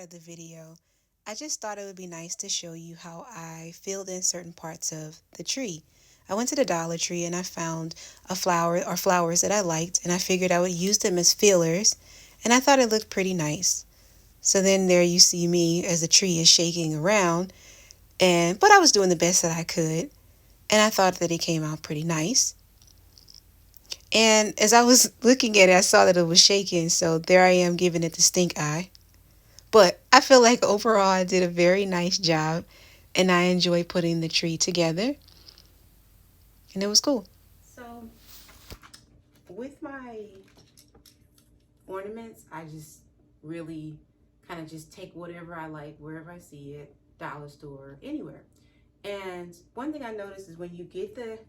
of the video, I just thought it would be nice to show you how I filled in certain parts of the tree. I went to the Dollar Tree and I found a flower or flowers that I liked, and I figured I would use them as fillers, and I thought it looked pretty nice. So then there you see me as the tree is shaking around, but I was doing the best that I could, and I thought that it came out pretty nice. And as I was looking at it, I saw that it was shaking, so there I am giving it the stink eye. But I feel like overall I did a very nice job, and I enjoyed putting the tree together, and it was cool. So with my ornaments, I just really kind of just take whatever I like, wherever I see it, dollar store, anywhere. And one thing I noticed is when you get the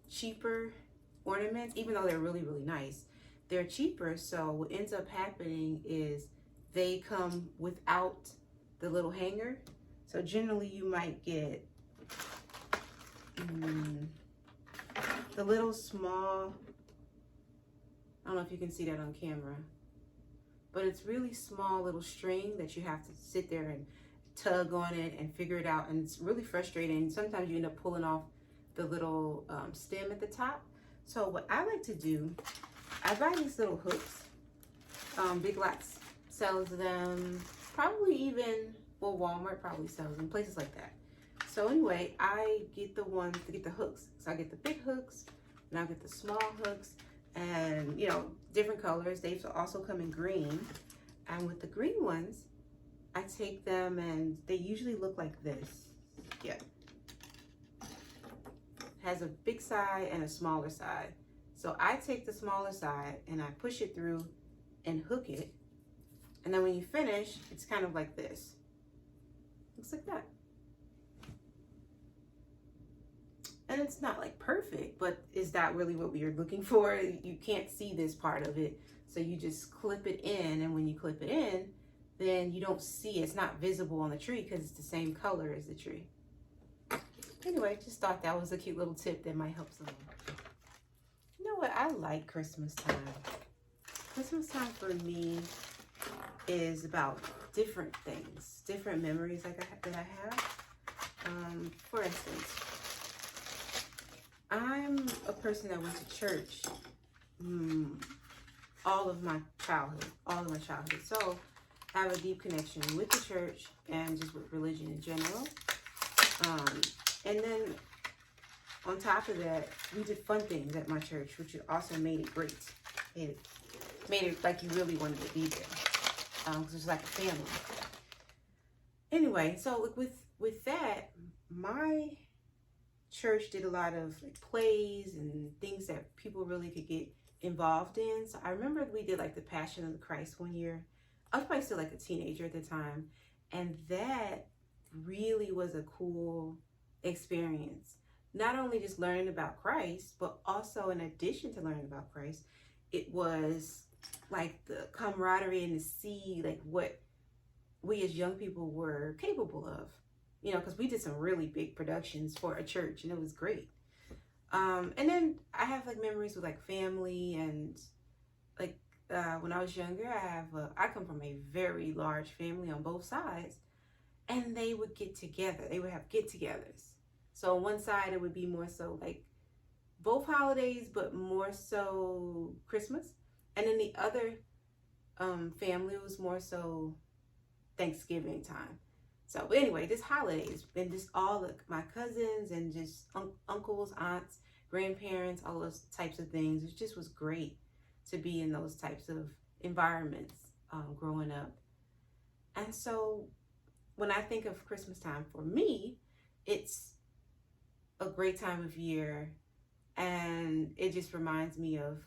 cheaper ornaments, even though they're really, really nice, they're cheaper. So what ends up happening is they come without the little hanger. So generally you might get the little small, I don't know if you can see that on camera, but it's really small little string that you have to sit there and tug on it and figure it out. And it's really frustrating. Sometimes you end up pulling off the little stem at the top. So what I like to do, I buy these little hooks. Big Lots sells them, probably even, well, Walmart probably sells them, places like that. So anyway, I get the ones to get the hooks. So I get the big hooks, and I get the small hooks, and you know, different colors. They also come in green. And with the green ones, I take them and they usually look like this. Yeah. Has a big side and a smaller side. So I take the smaller side and I push it through and hook it. And then when you finish, it's kind of like this. Looks like that. And it's not like perfect, but is that really what we are looking for? You can't see this part of it. So you just clip it in, and when you clip it in, then you don't see it. It's not visible on the tree because it's the same color as the tree. Anyway, just thought that was a cute little tip that might help someone. You know what? I like Christmas time. Christmas time for me is about different things, different memories that I have. For instance, I'm a person that went to church all of my childhood. So I have a deep connection with the church and just with religion in general. And then on top of that, we did fun things at my church, which also made it great. It made it like you really wanted to be there, because it's like a family. Anyway, so with that, my church did a lot of like plays and things that people really could get involved in. So I remember we did like the Passion of the Christ one year. I was probably still like a teenager at the time, and that really was a cool experience. Not only just learning about Christ, but also in addition to learning about Christ, it was like the camaraderie and to see like what we as young people were capable of, you know, because we did some really big productions for a church and it was great. And then I have like memories with like family and like when I was younger, I come from a very large family on both sides, and they would get together. They would have get-togethers. So on one side, it would be more so like both holidays, but more so Christmas. And then the other family was more so Thanksgiving time. So but anyway, this holidays and just all of my cousins and just uncles, aunts, grandparents, all those types of things. It just was great to be in those types of environments growing up. And so when I think of Christmas time for me, it's a great time of year, and it just reminds me of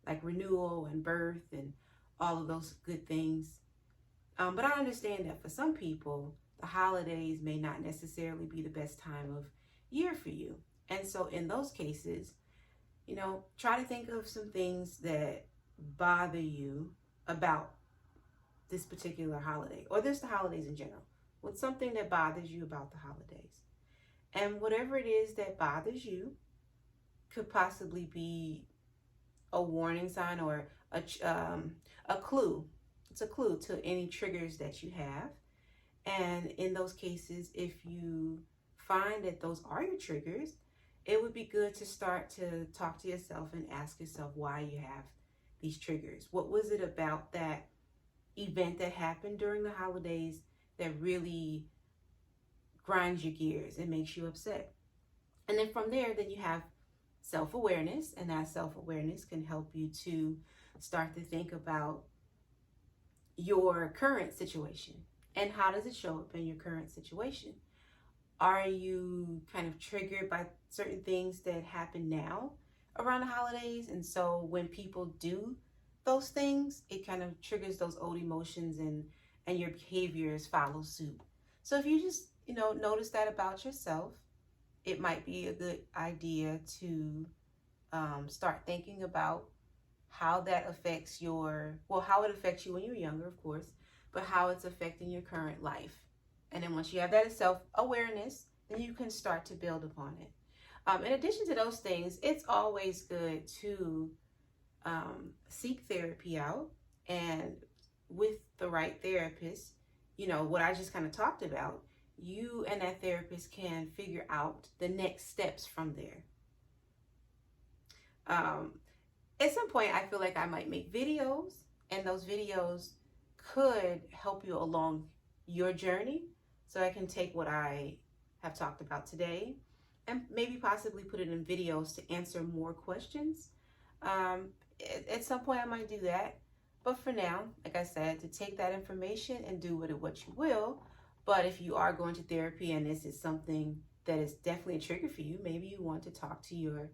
like renewal and birth and all of those good things. But I understand that for some people, the holidays may not necessarily be the best time of year for you. And so in those cases, you know, try to think of some things that bother you about this particular holiday, or just the holidays in general. What's something that bothers you about the holidays? And whatever it is that bothers you could possibly be a warning sign or a clue. It's a clue to any triggers that you have. And in those cases, if you find that those are your triggers, it would be good to start to talk to yourself and ask yourself why you have these triggers. What was it about that event that happened during the holidays that really grinds your gears and makes you upset? And then from there, then you have self-awareness, and that self-awareness can help you to start to think about your current situation and how does it show up in your current situation. Are you kind of triggered by certain things that happen now around the holidays? And so when people do those things, it kind of triggers those old emotions, and your behaviors follow suit. So if you just, notice that about yourself, it might be a good idea to start thinking about how that affects how it affects you when you're younger, of course, but how it's affecting your current life. And then once you have that self-awareness, then you can start to build upon it. In addition to those things, it's always good to seek therapy out, and with the right therapist, what I just kind of talked about, you and that therapist can figure out the next steps from there. At some point, I feel like I might make videos, and those videos could help you along your journey. So I can take what I have talked about today and maybe possibly put it in videos to answer more questions. At some point, I might do that. But for now, like I said, to take that information and do with it what you will. But if you are going to therapy and this is something that is definitely a trigger for you, maybe you want to talk to your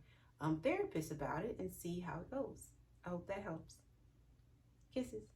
therapist about it and see how it goes. I hope that helps. Kisses.